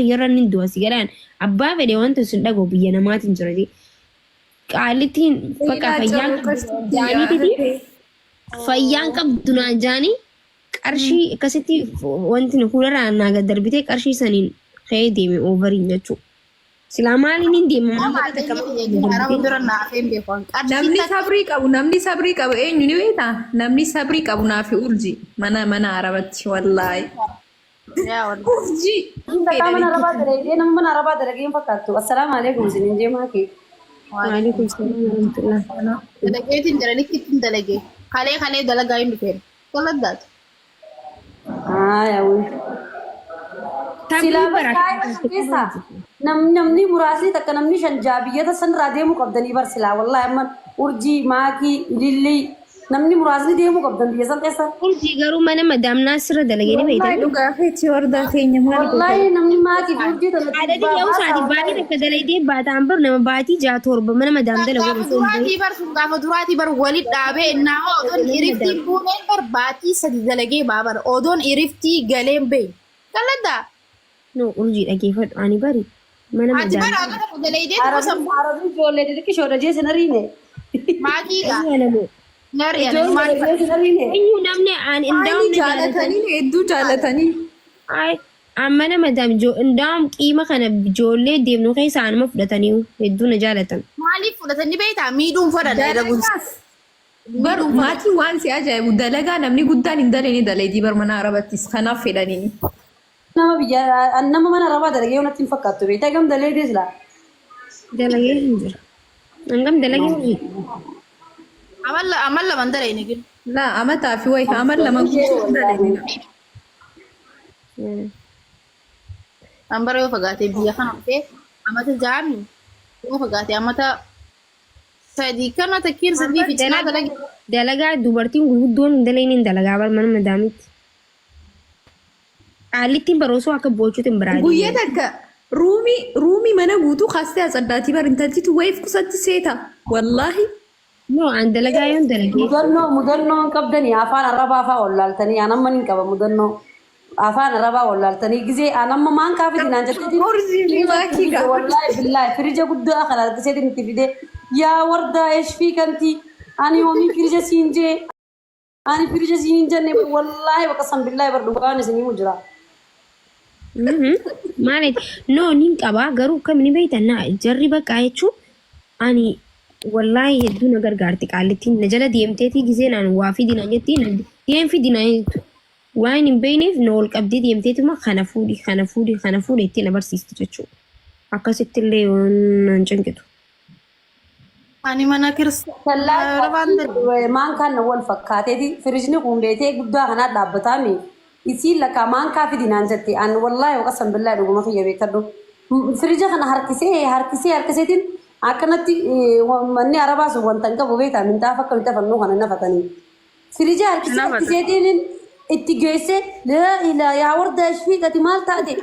يرى نندو سيجران أبا بدي وانت سندقو بينا ما تنجري قالتين فكا جاني تدي فيان قبضنا جاني قرشي كستي وانت نقول رانا قدر بيتي قرشي سنين خيدي من أوفرين جتشو سلامالي نندي ما namni sabrii qabu eenyu ni beekta namni sabrii qabu naafi urji mana arabatti wallahi urji mana arabaa dalagee nama mana arabaa dalagee fakkaattu assalaamu alaykum sinin jeemaa kee وعليكم السلام ورحمة الله dalageetiin jalanitti dalagee kalee dalagaa hin dhufeen toladdaatu yaawwi silaa keessa namni muraasni takka namni shan jaabiyyata san irraa deemuu qabdanii bar silaa wallahi amma urjii maakii ilillii namni muraasni deemuu qabdan biyya san keessa urjii garuu mana madaam naasira dalagee ni beektan dhugaa feetii wardaa keenya maal wallahi namni maakii urjii adadi yoo saati baay'ee takka dalagee baataan bar nama baatii jaa torba mana madaam dalaguu duraatii bar walit dhaabee innaa odoon iriftii buuneen bar baatii sadi dalagee baabar odoon iriftii galeen bee galaddaa no urjii dhageeffadhu ani bari mana ati madaam bara agata kudaleedee kusan arabii ijoollee xixiqqi shoodha jee sinariine maakiidha nalamu Eenyu namni aan indaa'uun jaalatanii hedduu jaalatanii ay mana madaam indaa'um qiima kana ijoollee deemnu keessa anuma fudhatanii hedduu na jaalatan. maaliif fudhatanii beektaa miidhuun fudhadha bar maatii waan si ajaa'ibu dalagaa namni guddaan hin dalini daleedii bar mana arabattis kanaaf fedhaniini. nama biyya nama mana arabaa dalagee natti hin fakkaattu beektaa gam dalee deesla Dalagee hin jira. Hangam dalagee hin jiru. amal laman dalayni gil La amataa fi wayi amal lama guutuu dalini. ambara yoo fagaatee biyya kana dhufee amata jaami yoo fagaatee amata sadii kana takkiin sadii fi cinaa dalage Dalagaa dubartiin gurguddoon hin dalayne dalagaa bar mana madaamitti. Qaalittiin baroosoo akka boochuutiin biraadii. Guyyaa takka ruumii mana guutuu kaastee asaddaatii bar intalchitu wayiif kusatti seeta wallahi. No an dalagaa yoon dalagee. mudannoo qabdanii afaan arabaa fa'aa wallaaltanii anamma hin qaba mudannoo afaan arabaa wallaaltanii gizee anamma maan kaafiti naan jettee Horzii maakii gaa. wallahi billahi firija guddaa kana argiseetiin itti fide yaa wardaa eeshfii kanti ani hoomii firija siin jee ani firija siin hin jenne wallahi bakka san billahi bar dhugaan isinii mu jira Maalit no nin qabaa garuu akkamiin beektan na jarri baqqaa jechuun ani wallahi hedduu na gargaarti qaalittiin na jala deemteetii gisee naan waa fidinaa jettiin deem fidinaa jettu waan hin beekneef na ol qabdee deemteetuma kana fuudhi ittiin na barsiisti jechuudha. Akkasitti illee waan cinqitu. ani mana maan kan wal fakkaateeti firijni kun beetee guddaa kanaa dhaabbataami isiin lakkaa maan kaafiti naan jette an wallahi qasan billahi dhuguma kiyya beekadhu firija kana harkiseetiin akkanatti manni arabaa sun wanta hin qabu beektaa minxaafa akka minxaafa fannoo kana nafatanii firija harkiseetiin itti geesse yaa warda ishfii gati maal taate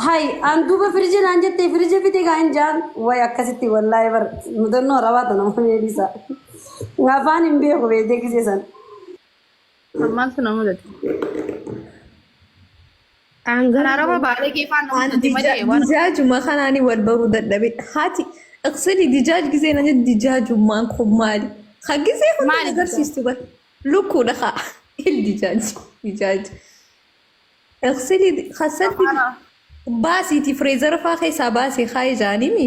hay an duuba firija naan jette firija fite gaa hin jaan way akkasitti wallahi bar mudannoo arabaa tana meelisa afaan hin beeku beekee gisee san maaltu nama mudate Angara araba baalee keefaan nama mudate malee waan Dijaajuma kanaanii wal baruu dadhabe. Haati iqsidi dijaaj gisee na jedhu dijaajummaan kun maali? Ka gisee kun Maali agarsiistu bar. Lukkuudha kaa. Dijaaj. Iqsidi kasatti baasiiti fireezara faa keessaa baasee kaa ijaanimi.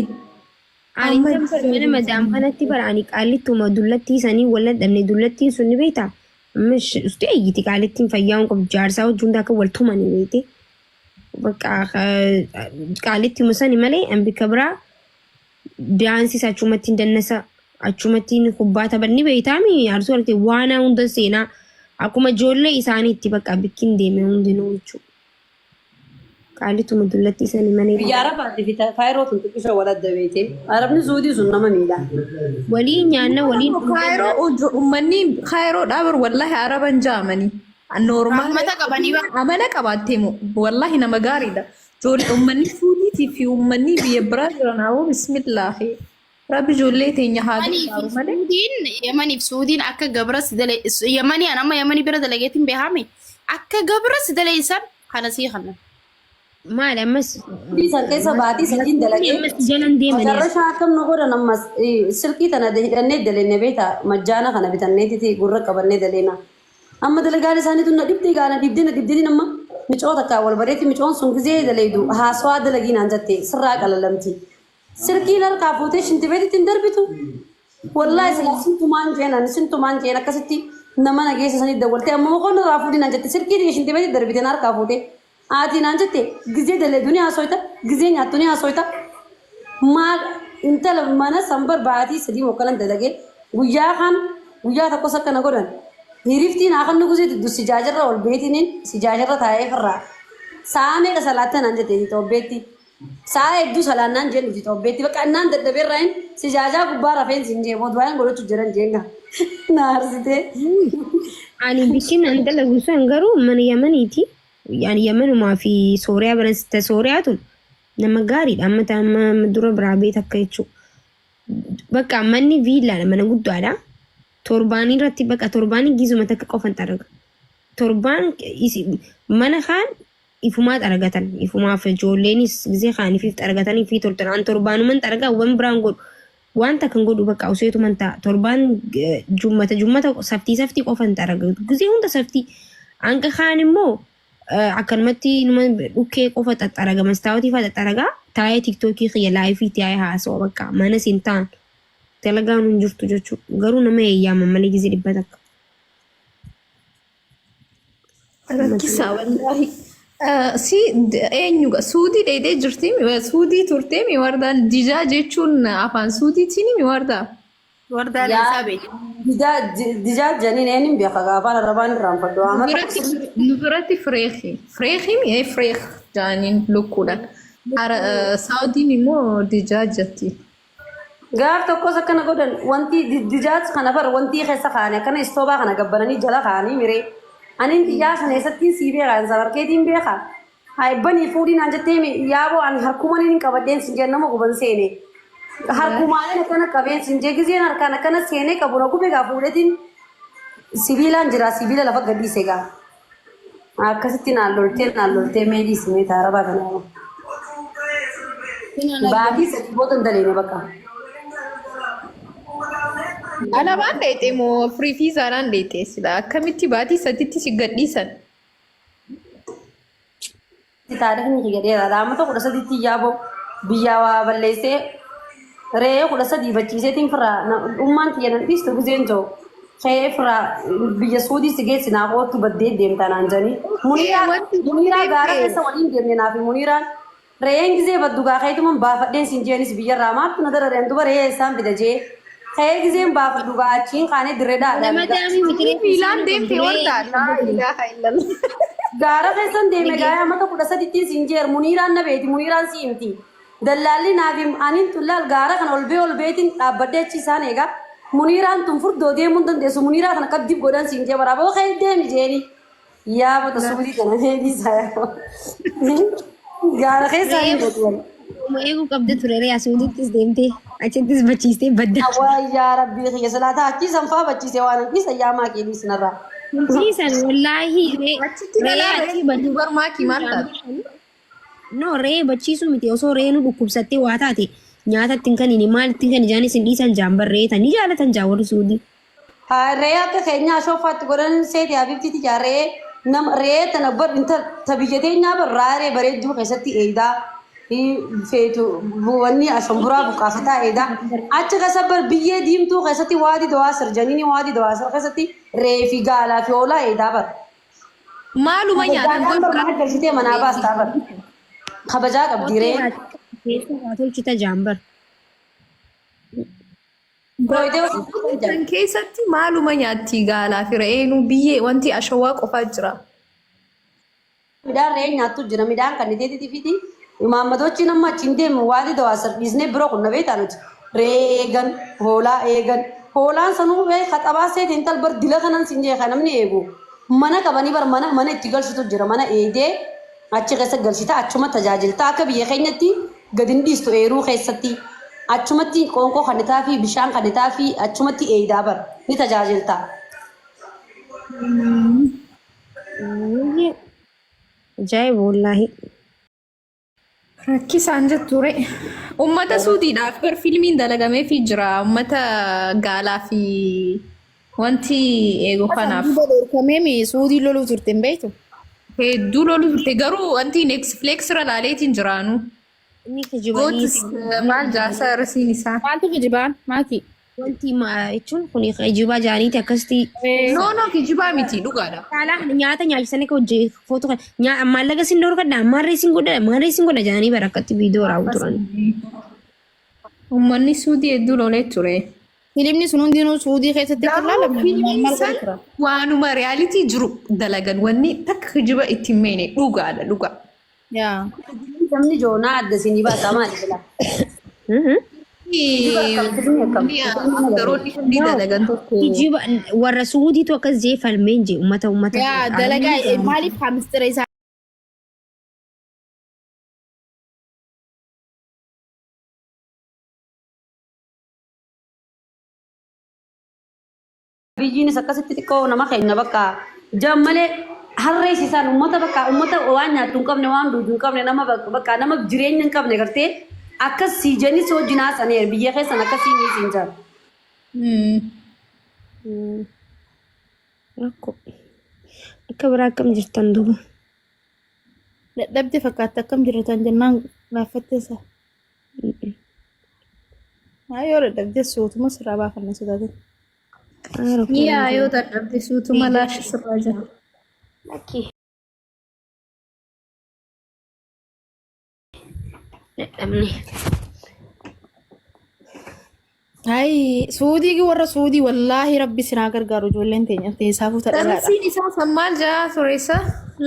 ani mana madaam kanatti baraani qaalittuma dullattii sanii walla dhabne dullattiin sun ni beektaa. Mish usti eeyyiti qaalittiin fayyaa hin qabu jaarsaa wajjin akka wal tumani beekte. Bakka qaalittuma sani malee ambika biraa daansis achumatti dannasa achumatti kubbaa taphanni beektaami yaarsoo argite waan hunda seenaa akkuma ijoollee isaaniitti bakka bikkiin deeme hundinuu jechuudha. Qaalittuma dullattii sanii malee. biyya arabaatti fi kaayirootiin xiqqisha wal adda beekee arabni suudii sun nama miidha Waliin nyaanna waliin Kaayiroo uummanni kaayiroo dhaabar wallahi araban jaamanii. Normaal rahmata qabanii ba amala qabaattee wallahi nama gaariidha. Ijoollee uummanni suudiitii fi uummanni biyya biraa jiran awoo bismillaahi. Rabbi ijoollee teenya haa gargaaru malee. Yamaniif suudiin akka gabras dalee yamanii bira dalageetiin beekame akka gabras dalee isan kana sii kana. maal ammas Bisan keessa baatii sadiin dalagee ammas jalan deemanii macarrashaa akkam nu godhan ammas silkii tana hidhannee daleenne beekta majjaana kana bitanneetiti gurra qabannee daleena. Amma dalagaan isaaniitu na dhibdee gaana dhibdeen amma micoo takka wal bareetti micoon sun gizee daleedu haasawaa dalagii naan jette sirraa qalalamti. Silkiin harkaa fuutee shinti beetitti hin darbitu. Wallahi silaa sintumaan jeen akkasitti nama nageessa sanii dawalte amma moqoon irraa fuudhi naan jette silkii shinti beetitti darbite harkaa fuutee. Ati naan jette gizee daleedu ni haasoyta gizee nyaattu ni haasoyta. Maal intala mana sambar baatii sadii mokkalan dalagee guyyaa tokkos akkana godhan. Hiriftiin akan nugusitu du sijaajarra ol beetiniin sijaajarra taa'ee firraa. Sa'a meeqa salaattan naan jette Itoophiyaatti. Sa'a hedduu salaannaan jennu Itoophiyaatti. Bakka innaan dadhabeerraayin sijaajaa gubbaa rafeensi hin jeemoo du'aan godhachuu jiran jeenga. Naarsitee. ani bikin antala gusan garuu mana Yamaniiti. Yani Yamanumaa fi Sooriyaa barreessite Sooriyaatu nama gaariidha. Amma dura biraa beet akka jechuudha. Bakka manni viillaadha mana guddaadha. Torbaan irratti bakka torbaan gizuma takka qofan arga. Torbaan mana kaan ifumaat argatan. Ifumaaf ijoolleenis gizee kaaniif argatanii fi toltolaan torbaanuman argaa waan biraan godhu. Wanta kan godhu bakka useetu manta torbaan jummata saftii qofan arga. Gizee hunda saftii hanga kaan immoo akkanumatti numa dhukkee qofa xaxxaraga mastaawotii faa xaxxaraga taa'ee tiktookii kiyya laayifii taa'ee haasawaa bakka mana siin ta'an dalagaan hin jirtu jechuudha. Garuu nama eeyyaama malee gizee dhibba takka. Rakkisaa wallaahi. Si eenyuga suudii dheedee jirti suudii turtee mi wardaan dijaa jechuun afaan suudiitiin mi wardaa? Wardaan isaa beeku. Dijaa janiin eenyuun beeka gaafaan arrabaan irraan fadhu. Nu biratti fireehi. Fireehi mi fireeh jaaniin lukkuudhaan. Saawudiin immoo dijaa jetti. Gaaf tokkos akkana godhan wanti dijaat kana bar wanti keessa kaane akkana istoobaa kana gabbananii jala kaanii miree. Anin dijaa sana eessattiin sii beekaa sabarkeetiin beekaa. Hayibbanii fuudhiin jettee yaaboo ani harkumanii hin qabaddeen sin jeen nama guban seene. Harkumaaleen akkana qabeen sin jee gizeen harkaan akkana seenee qabu na gube gaa fuudhetiin sibiilaan jira sibiila lafa gadhiise gaa. Akkasitti naan loltee meedii simee taarabaa kana. Baatii sadii booda daleene bakka. Alaabaan dheedhee moo firii fiizaadhaan dheedhee sila akkamitti baatii sadiitti si gadhiisan? Taarikni kiyya dheeraadha. Amma tokko 13 yaaboo biyyaa waa balleessee re'ee 13 bachiiseetiin firaa ummaan kiyya nan dhiistu gizeen jiru. Re'ee firaa biyya suudii si geessinaa kootu baddee deemta naan janii. Muniiraa gaara keessa waliin deemne naafi muniiraan re'een gizee baddu gaa keetuman baafadheen sin jeenis biyyarraa maattu na darareen duba re'ee isaan fida jee. Kaya gizeen baafadhu gaa achiin kaanee dirree daadhaa. Nama daamii miti Miilaan deemtee wardaa laa ilaaha illallah. Gaara keessan deeme gaara amma tokko 13 sinjeer muniiraan na beeti muniiraan si himti. Dallaalli naafi aniin tullaal gaara kana ol beetiin dhaabbadhee achi isaan eegaa. Muniiraan tun furdoo deemuu dandeessu muniiraa kana akka dib godhan sinjee baraaboo ka'ee deemi jeeni. Yaa bata suudii kana deebisaa yaa. Gaara keessaa hin godhu. Eeguu qabda ture re'aa suudiittis deemtee achittis bachiistee badda. Yaa rabbii kiyya salaataa achiisan faa bachiise waan hanqisa yaa maaqii dhiisnarraa. Ciisan wallaahi Re'ee dubar maakii maal taate? No re'ee bachiisuu miti osoo re'ee nu dhukkubsattee waa taate nyaatatti kan inni maalitti kan ijaanis hin dhiisan jaambar re'ee tanii jaalatan jaawwarri suudii. Re'ee akka keenyaa shoofaatti godhan seeti abibtiiti jaa re'ee tana bar tabiyyatee nyaaba raaree bareedduu keessatti eedaa. Feetu wanni ashamburaa buqqaafataa eedaa. Achi keessa bar biyyee diimtuu keessatti waadi dawaa sirjaniini waadi dawaa sir keessatti reefi gaalaa fi hoolaa eedaa bar. Maaluma nyaatan gosa galchitee manaa baastaa bar. Kabajaa qabdi re'ee. Keessumaa tolchita jaambar. Kan keessatti maaluma nyaatti gaalaa fi re'een biyyee wanti ashawaa qofaa jira. Midhaan re'ee nyaattu jira midhaan kan iteetitii fiti. Imaammadochi nama achiin deemu waadi dawaa sirbiisnee biroo kun na beektaa nuti. Re'ee eegan hoolaa eegan hoolaan sanuu kaxabaa seetiin talbar dila kanan siin jee kan namni eegu. Mana qabanii bar mana itti galchitu jira mana eegee achi keessa galchita achuma tajaajilta akka biyya keenyatti gadi hin dhiistu eeruu keessatti achumatti qoonqoo kannitaa fi bishaan kannitaa fi achumatti eeyidaa bar ni tajaajilta. Ajaa'iba wallaahi. Rakkisaan jetture uummata suudiidhaaf bar fiilmiin dalagamee fi jira uummata gaalaa fi wanti eegu kanaaf Kamemi suudii loluu turte hin beektu. hedduu lolu turte garuu wanti Netflix irra laaleetiin jiraanu. Inni kijibanii Gootis maal jaarsa rasiin isaa. Maaltu kijibaan maaki? wanti jechuun kun kijibaa jaaniiti akkasitti No kijibaa miti dhugaadha. caalaa nyaata nyaachisanii akka hojii footoo kan maallaqa isin dhoorkadha maarree isin godha jaanii barakkatti viidiyoo raawwu turan. Uummanni suudii hedduu lolee ture. Filimni sun hundinuu suudii keessatti kan Fiilmiin waanuma reyaalitii jiru dalagan wanni takka kijiba itti hin meene dhugaadha dhuga. yaa. Namni joonaa adda isinii baasaa maali bila? Garoonni hundi dalagan tokko. Kijiba warra suudiitu akkas jee falmeen jee uummata. Yaa dalagaa maaliif hamistira isaa Biyyiinis akkasitti xiqqoo nama keenya bakka jammalee harreessisaan uummata waan nyaattu hin qabne waan dhugu hin qabne nama bakka nama jireenya hin qabne gartee akkas siijanis wajjin haasanii biyya keessan akkasii ni siin jira. Rakkoo akka biraa akkam jirtan duuba. dadhabde fakkaata akkam jiratan jennaan laaffatteessa. Yoo dadhabde suutuma sirraa baafanna sodaate. Yaa yoo dadhabde suutuma laashi sirraa jira. Dadhabne. Hai suudii warra suudii wallaahi rabbi sinaa gargaaru ijoolleen teenya teessaafuu ta'edha. Darasiin isaa san maal jaa tureessa?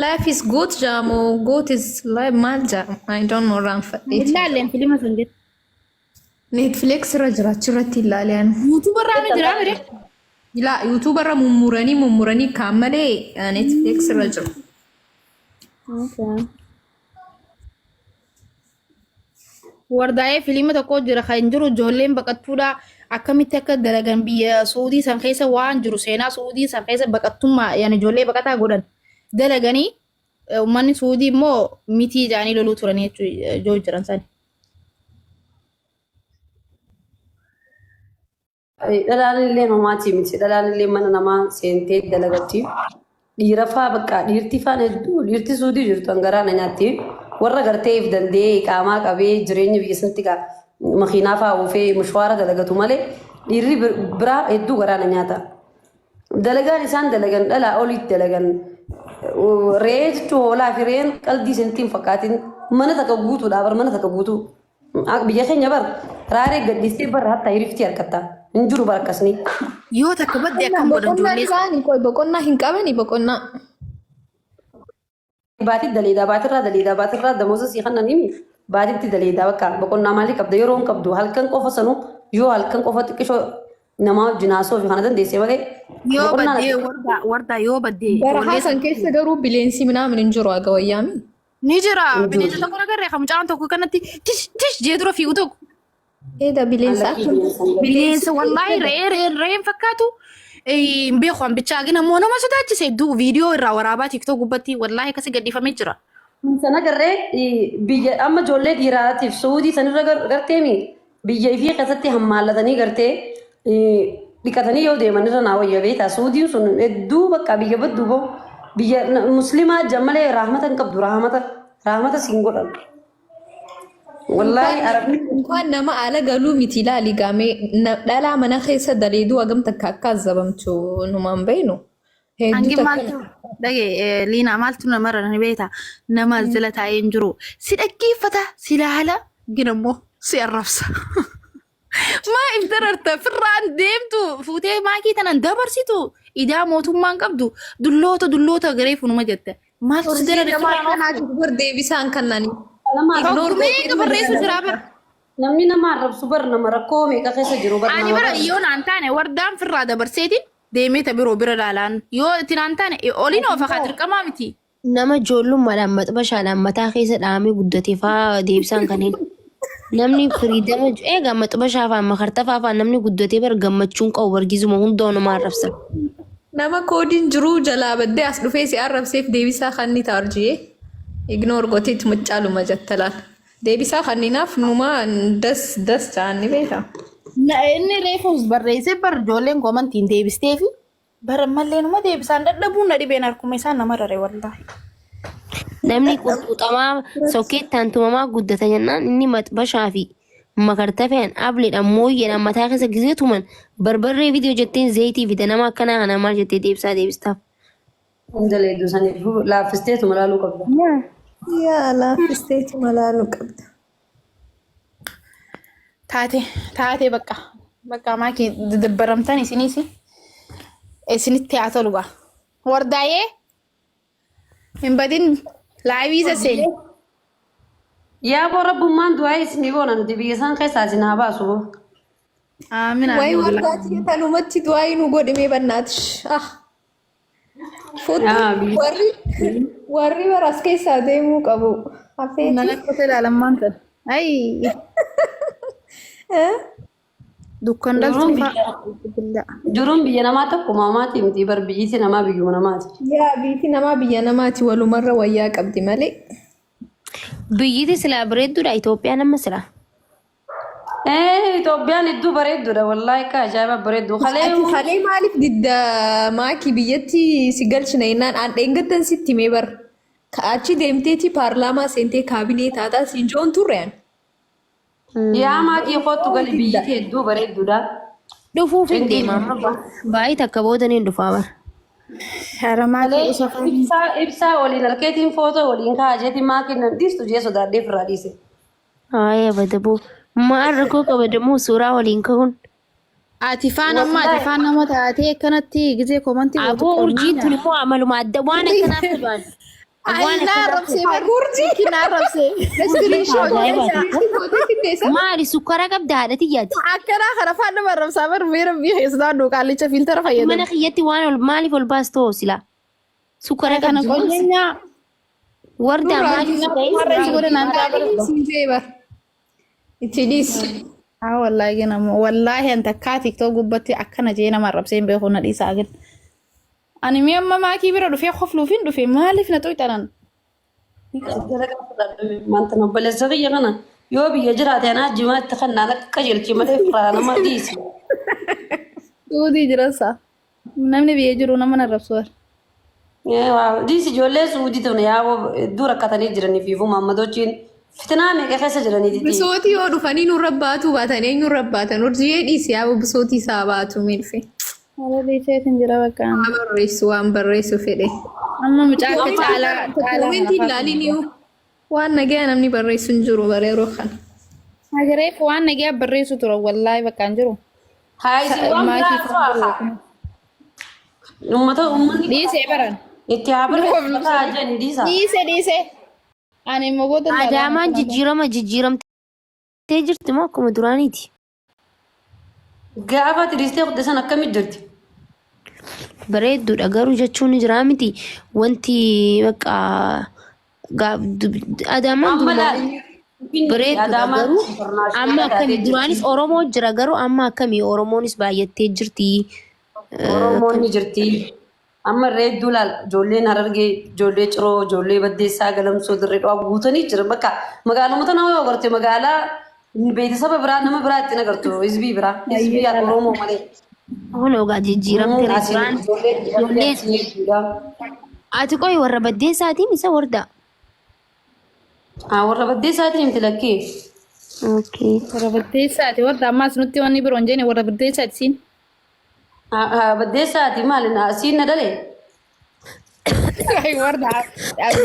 Life is good jaamoo good is life maal jaa? I don't know raanfadhee. Ilaalleen filima sun jedhu. Netflix irra jira achirratti ilaaleen. Yuutuuba irraa ni jira mire. Ilaa YouTube irra mummuranii kaan malee Netflix irra jiru. Wardaa'ee filima tokko jira kan jiru ijoolleen baqattuudha akkamitti akka dalagan biyya suudii san keessa waan jiru seenaa suudii san keessa baqattummaa yani ijoollee baqataa godhan dalaganii uummanni suudii immoo mitii jaanii loluu turanii jechuudha ijoo jiran sani. Dhalaan illee namaatii miti. Dhalaan illee mana namaa seentee dalagatti. Dhiira faa bakka dhiirti faan hedduu dhiirti suudii jirtu hangaraa na nyaatti. Warra gartee if danda'ee qaamaa qabee jireenya biyya sanatti makiinaa faa oofee mushwaara dalagatu malee dhiirri biraa hedduu garaa na nyaata. Dalagaan isaan dalagan dhalaa olitti dalagan re'ee jechuun hoolaa fi re'een qalbii sentiin fakkaatiin mana takka guutuudha bar mana takka guutuu. Biyya keenya bar raaree gaddistee bar hatta hiriftii harkatta. Injuru barakasni. Yoo takka badde akkam godhan ijoollee isaanii koi boqonnaa hin qabani boqonnaa. Baati daleedaa baatirraa damoosa sii kannan himi baatitti daleedaa bakka boqonnaa maalii qabda yeroo hin qabdu halkan qofa sanuu yoo halkan qofa xiqqishoo nama jinaasoo fi kana dandeessee malee. yoo baddee wardaa yoo baddee Barahaa san keessa garuu bileensi minaamin hin jiru aga wayyaami. ni jira bineensa tokko nagarree kamucaan tokko kanatti tish jee dura fiigu tokko. Eeda bileensa Bineensa wallaahi re'een fakkaatu hin beeku an bichaa gina moo nama sodaachise hedduu viidiyoo irraa waraabaa tiktoo gubbatti wallaahi akkasi gadhiifamee jira. Sana garree biyya amma ijoollee dhiiraatiif suudii sanirra garteemi biyya ifii keessatti hammaallatanii gartee dhiqatanii yoo deeman irra naa wayya beektaa suudiin sun hedduu bakka biyya badduu boo biyya muslimaa jammalee raahmata hin qabdu raahmata siin godhan. Wallahi arabni Waan nama ala galuu miti ilaali gaamee dhalaa mana keessa daleeduu hagam takka akka azabamtu numaan beenu. Hangi maaltu dhagee liinaa maaltu namarra ni beektaa nama jala taa'ee hin jiru si dhaggeeffata si laala gina immoo si arrabsa. Maa if dararta firraan deemtu fuutee maakii tanan dabarsitu idaa mootummaan qabdu dulloota garee funuma jette. Maaltu si dararta deebisaan kannanii. namni nama arrabsu bar nama rakkoo meeqa keessa jiru bar Ani bara yoo naan taane wardaan firraa dabarseetiin deemee ta biroo bira laalaan yoo itti naan taane oliin oofa kaa dirqamaa miti. Nama ijoollummaadhaan maxxabashaadhaan mataa keessa dhahamee guddatee fa'aa deebisaan kanneen. Namni firiidama eegaa maxxabashaa fa'aa makarta fa'aa namni guddatee bar gammachuun qabu bargizuma hundoo nama arrabsa. Nama koodiin jiruu jalaa baddee as dhufee si arrabseef deebisaa kan ni taarjiyee. Ignore gotiitu mucaaluma jattalaan. deebisaa kanninaaf numa das ta'anii beeka. Inni reefus barreessee bar ijoolleen komantiin deebistee fi bara mallee numa deebisaan dadhabuun na dhibeen harkuma isaa nama rare wallaahi. Namni qulquxamaa sokkeettaan tumamaa guddata jennaan inni maxbashaa fi makarta fe'an ableedhaan mooyyeedhaan mataa keessa gisee tuman barbarree viidiyoo jetteen zayitii fi nama akkanaa kana maal jettee deebistaaf. Daleedu saniif laaffisteetu malaaluu qabda. Yaa laaffisteetu malaaluu qabda. Taate bakka maakii dabbaramtan isinitti haa tolu gaa. Wardaayee hin badin laayivii sasseeni. Yaa boo rabbummaan du'aa isinii boonan biyya isaan keessaa isin haa baasu boo. Amina. Wayi wardaati tanumatti du'aa nu godhimee bannaati. Warri baras keessaa deemuu qabu. Nana kote ilaalammaan tan. Ayi. Dukkan Juruun biyya namaa tokko maamaati miti bar biyyiti namaa biyyuma namaati. Yaa biyyiti namaa biyya namaati walumarra wayyaa qabdi malee. Biyyiti silaa bareedduudha Itoophiyaan amma silaa. Itoophiyaan hedduu bareedduudha wallaahi akka ajaa'iba bareeddu. Kalee maaliif didda maakii biyyatti si galchina jennaan aan dheengaddan sitti mee bar achi deemteeti paarlaamaa seentee kaabinee taataa siin joon turrean. Yaa maakii kootu gali biyyatti hedduu bareedduudha. Dhufuuf hin deema amma baay'ee takka boodaniin dhufaa bara. Ibsaa waliin halkeetiin footoo waliin kaajeetiin maakiin nan dhiistu jee sodaadhee firraa dhiise. Haaya badaboo maal rakkoo qabadamuu suuraa waliin ka'uun. Ati faan nama taatee akkanatti gisee komantii Aboo urjiin tun immoo amaluma adda waan akkanaaf turan. Maali sukkara qabda haadhati yaati. Akkana kana faan nama arrabsaa bar meera biyya keessaa duu qaalicha filtara fayyadamu. Mana kiyyatti waan maaliif ol baastoo sila. Sukkara Kana qolleenya wardaa maaliif warreen si godhan antaa barbaadu. Siinjee bar. Itti dhiis. Wallaahi ganamu wallaahi anta kaa TikTok gubbatti akkana jee nama arrabsee hin beeku na dhiisaa gin. Ani mi amma maakii bira dhufee qofluufin dhufee maaliif na xoyxanan? Manta nobboleessa kiyya kana yoo biyya jiraate anaa jimaatti kan naan akka qajeelchi malee firaa nama dhiisi. Suudii jiransa. Namni biyya jiru nama narrabsu. Dhiisi ijoollee suudii ta'u yaa hedduu rakkatanii jiranii fi Muhammadochiin fitinaa meeqa keessa jiranii. Bisootii yoo dhufanii nurra baatu baatan eenyurra baatan urjii dhiisi yaa bisootii isaa baatu milfi. Haala dhiiseetiin jira bakka. Waan barreessu fedhe. Amma mucaa caalaa. Koomenti ilaaliniyu waan nagaa namni barreessu hin jiru bareeroo kana. Agareef waan nagaa barreessu tura wallaahi bakka hin jiru. Uummanni Dhiisee baran. itti haa barreeffataa jedhanii dhiisa. Dhiise. Ani immoo goota Adaamaan jijjiiramtee jirti moo akkuma duraaniiti? Gaafa tiriistee kudde san akkamitti jirti? Bareedduudha garuu jechuun ni jira miti wanti bakka Adaamaan bareedduudha garuu amma akkamii duraanis Oromoo jira garuu amma akkamii Oromoonis baay'attee jirti. Oromoon ni jirti. Amma reedduu laal ijoolleen Harargee, ijoollee Ciroo, ijoollee Baddeessaa, Galamsoo, Dirree Dhawaa guutanii jiran bakka magaalumata nama yoo agarte magaalaa beeksisa biraa nama biraa ittiin agartu hizbii biraa hizbii Oromoo malee. Kun ogaa jijjiiramtee ati qoy warra Baddeessaatiin isa warda. Warra Baddeessaatiin miti lakkee. warra Baddeessaati warra ammaas nutti wanni biroon jeeni warra Baddeessaati siin. Baddeessaati maali siin na dalee. Warra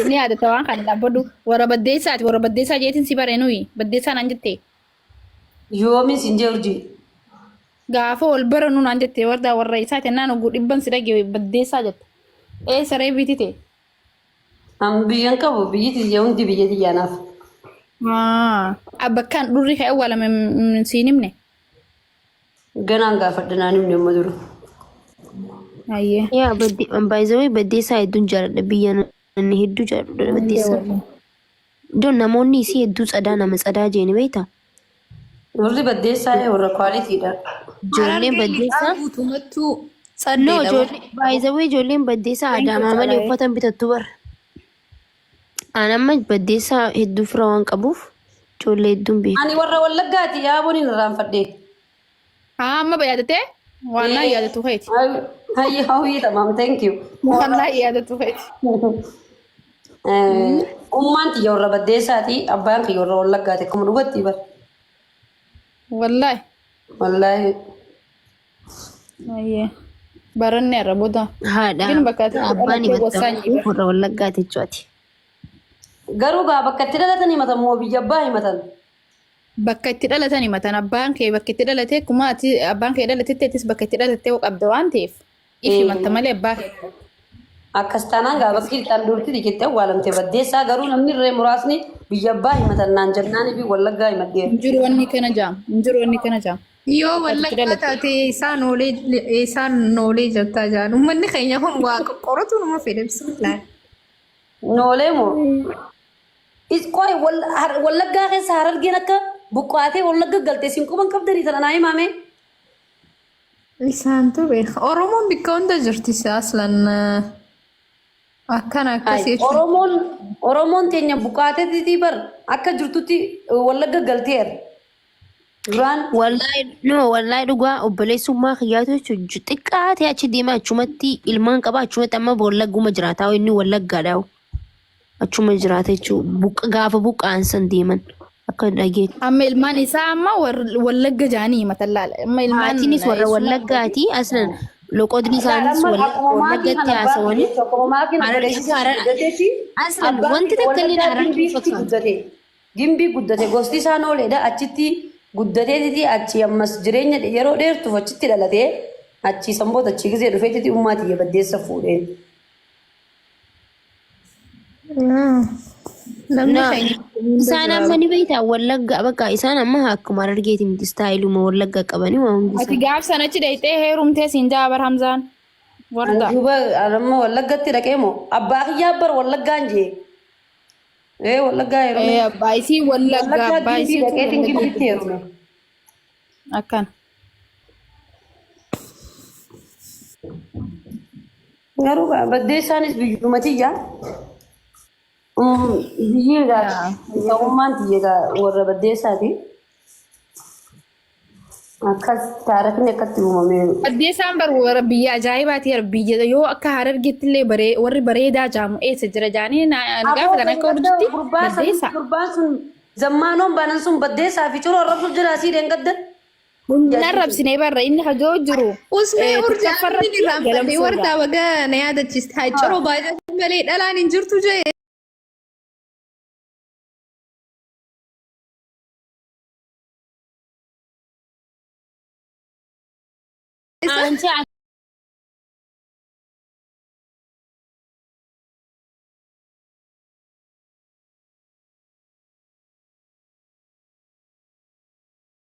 ni yaadata waan kana dhaabbadhu warra Baddeessaa jeetiin si baree nuyi Baddeessaa naan jettee. Yoomis hin jee urjii. Gaafa wal bara nu naan jettee warra isaati naan oguu dhibban si dhagee Baddeessaa jette. Saree bitite. Biyyan qabu biyyiti hundi biyya xiyyaanaaf. Bakkaan dhurri ka'ee awwaalame siin himne. Ganaan gaafadhanaa himne amma dura. Ayyee. Baay'ee Baddeessaa hedduun jaalladha biyya hedduu jaalladha Baddeessaa. Iddoo namoonni isii hedduu nama tsadaa jeeni beektaa? Warri Baddeessaa warra kwaalitiidha. Ijoolleen Baddeessaa guutumattuu baay'ee ijoolleen Baddeessaa Adaamaa malee uffatan bitattu bara. Anamma Baddeessaa hedduu fira waan qabuuf ijoollee hedduun beeku. Ani warra wallaggaati yaabonni irraan fadhee. amma bayaadate waan yaadatu feeti Hayyi hawwii tamam thank you. waan yaadatu feeti Ummaan xiyya warra baddeessaati abbaan kiyya warra wallaggaati akkuma dhugatti bar. wallahi Wallaahi. ayyee baranne irra booda Haadha Gin bakka itti abbaan dhalatee himatan warra wallaggaati jechuudha. Garuu gaa bakka itti dhalatan himatan moo biyya abbaa himatan? bakka itti dhalatan himatan abbaan kee bakka itti dhalatee akkuma ati abbaan kee dhalatettis bakka itti dhalattee qabda waan ta'eef ifi manta malee abbaa kee Akkas taanaan gaa bakki ittaan durti dhiqettee awwaalamte baddeessaa garuu namni irree muraasni biyya abbaa himatan naan jennaanii fi wallaggaa himadheera. injiru wanni kana jaam Yoo wallaggaa taate isaan noolee jettaa jaan uummanni keenya kun waa qoratu nama fedhe bismillah. Noolee moo? Qoy wallaggaa keessa harargeen akka buqqaatee wallagga galtee siin quban qabdanii tana naa himaame. Isaantu beeka. Oromoon bikka hunda jirti aslan akkana akkasii. Oromoon teenya buqqaateetii bar akka jirtutti wallagga galteera. Duraan Wallahi dhugaa obboleessummaa kiyyaatu jechuun xiqqaatee achi deema achumatti ilmaan qaba achumatti amma wallagguma jiraataa inni wallaggaadha. Achuma jiraata jechuun gaafa buqqaan san deeman akka dhageetti. amma ilmaan isaa amma wallagga jaanii himatan laala amma ilmaan Maatiinis warra wallaggaati aslan loqodni isaanis wallaggatti haasawanii aslan wanti takka illee harargee fakkaatu. Gimbii guddate gosti isaa nooleedha achitti guddateetiti achi ammas jireenya yeroo dheertuuf achitti dhalatee achi sanboota achi gisee dhufeetiti ummaatii baddeessa fuudheen. Isaan amma ni beektaa wallagga bakka isaan amma akkuma harargeeti miti istaayiluma wallagga qabanii waan hundi ati gaaf sanachi dhayxee heerumtee siin jaabar hamzaan warda Duuba amma wallaggatti dhaqee moo abbaa kiyyaa bar wallaggaan jee. Wallaggaa heerume. abbaayisii wallagga abbaayisii dhaqeetiin gimbitti heerume. akkan Garuu baddeessaanis biyyumatiyyaa. Biyyeedhaa ta'ummaan xiyyeedhaa warra baddeessaati. Akkas taarikni akkatti uumamee. baddeessaan bar warra biyya ajaa'ibaati biyya yoo akka harargeetti illee warri bareedaa jaamu eessa jira jaanii na gaafatan akka hordofti baddeessa Gurbaan sun zammaanoon baanan sun baddeessaa fi curoo rabsu jira asii deengadda. nan rabsine barra inni hajoo jiru Usmee urjaa inni raanfatee wardaa baga na yaadachiiste haa ciroo baay'ee malee dhalaan hin jirtu jee.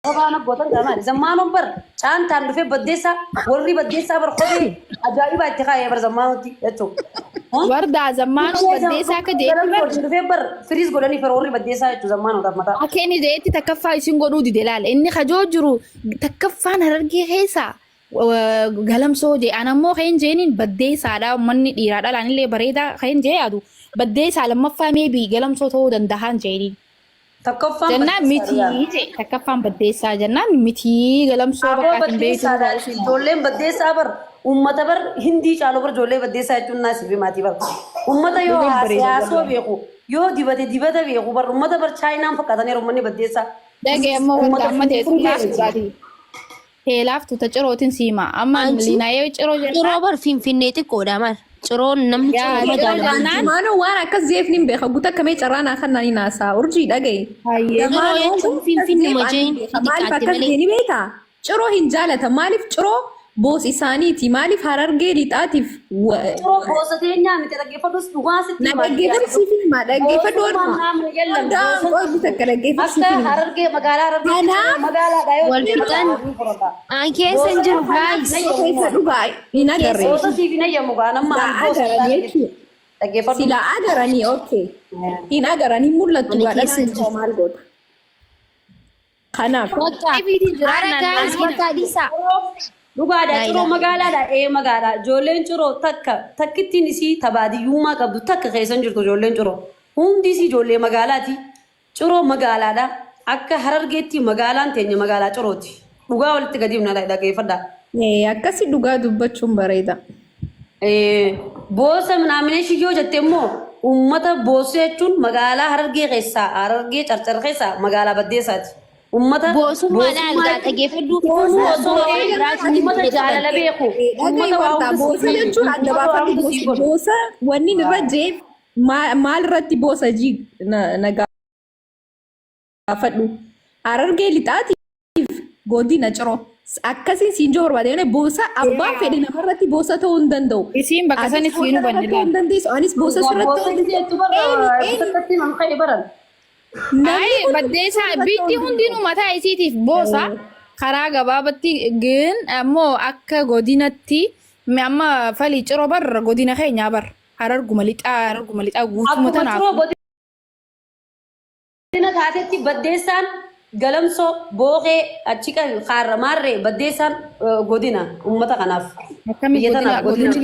Waan abbootan gamaan zammaanoon bar caantaan dhufee baddeessaa warri baddeessaa bar kophee ajaa'ibaa itti kaa'ee bar zammaanutti jechuudha. wardaa zammaanuu baddeessaa akka jeetti bar Dhufee bar firiis godhanii fira warri baddeessaa jechuudha zammaanuudhaaf mataa. Akeeni jeetti takkaffaa isin godhuu dide laala inni hajoo jiru takkaffaan harargee keessa galamsoo jee anammoo keen jeeniin baddeessaadha manni dhiiraa dhalaan illee bareedaa keen jee yaadu baddeessaa lammaffaa meebii galamsoo ta'uu danda'an jeeniin. Takkaffaan Jennaan miti jee takkaffaan baddeessaa jennaan miti galamsoo bakka hin beektu. Ijoolleen baddeessaa bar uummata bar hindii caaloo bar ijoollee baddeessaa jechuun naasii fi maatii bar. Uummata yoo haasoo beeku yoo dibata beeku bar uummata bar chaayinaan fakkaatanii uummanni baddeessaa. Dhagee amma wanta amma teessu laaftu heelaaftu ta cirootiin siima amma liinaayee ciroo jenna. Ciroo bar finfinnee xiqqoodha maal ciroon namni ciroo magaalaa. Maanoo waan akkas zeefni hin beeka guutaa akkamii carraan akka nani naasaa urjii dhagaye. Ciroo jechuun finfinnee majeen Maaliif akkas ni beektaa? Ciroo hin jaalata maaliif ciroo boos isaaniiti maaliif harargee lixaatiif. Ciroo boosatee nyaamite dhaggeeffadhus dhugaa sitti Na dhaggeeffatu siifin himaa dhaggeeffadhu oolmaa. Daan qoy bita akka dhaggeeffatu Akka siifin himaa. harargee magaalaa harargee Kanaaf magaalaadhaa yoo wal fixan aan keessa hin jiru guys. keessa dhugaa hin agarree. Boota siif hin ayyamu gaa namma Silaa agaranii jechuudha. dhaggeeffadhu. Silaa agaranii okay. Hin agaranii mul'attu Ani gaadha keessa hin jiru. maal godha. Kanaaf. Hara guys bakka dhiisaa. Dhugaadha ciroo magaalaadha magaala ijoolleen ciroo takkittiin isii tabaadiyyummaa qabdu takka keessan jirtu ijoolleen ciroo hundi isii ijoollee magaalaati Ciroo magaalaadha. Akka Harargeetti magaalaan teenya magaalaa Cirooti. Dhugaa walitti gadi himna dhaggeeffadha. Akkasii dhugaa dubbachuun bareeda. Boosa naannoo shiyyoo jettee immoo uummata boosuu jechuun magaalaa Harargee keessaa Harargee Carcar keessaa magaalaa Baddeessaati. Uummata boosummaadhaan dhaggeeffadhu. uummata jaalala beeku. Uummata waa boosa jechuun adda baafadhu boosa wanni irra jeef maal irratti boosa jii nagaafadhu. Harargee lixaatiif godina Ciroo. Akkasiin siin joo barbaade boosa abbaan fedhe namarratti boosa ta'uu hin danda'u. Isiin bakka sanis fiinuu ta'uu hin dandeessu. Anis boosa sirratti ta'uu hin danda'u. Ay, baddeessa bitti hundinuu mataa isiitiif boosa karaa gabaabatti gin ammoo akka godinatti amma falii Ciroo bar godina keenyaa bar Hararguma lixaa guutuma tanaaf. Godina taatetti baddeessaan galamsoo booqee achi Haramaarree baddeessaan godina uummata kanaaf. Akkamii godinni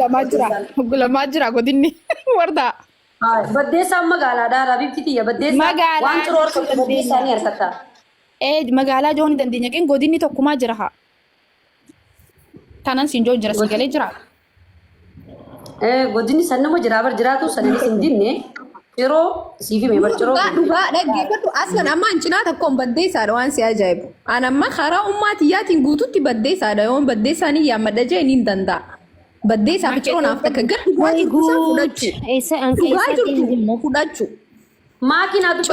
lamaa jira godinni wardaa. Baddeessaan magaalaadha Rabiibti tiyya baddeessaan waan Ciroo harkatti baddeessaan ni harkatta. Magaalaa joon hin dandeenya qin godinni tokkumaa jira haa. Tanan siin joon jira sagalee jira. Godinni san nama jiraa bar jiraatu sanis hin dinne Ciroo siifi mee bar Ciroo. Dhugaa dhaggeeffadhu aslan amma cinaa tokkoon baddeessaadha waan si ajaa'ibu. An amma karaa ummatiyyaatiin guututti baddeessaadha yoon baddeessaanii yaammadha jee ni danda'a. Baddeessaaf Ciroo naaf takka gad dhugaatii kuusaa fudhachuu. Dhugaa jirtu fudhachuu. Maakinaatu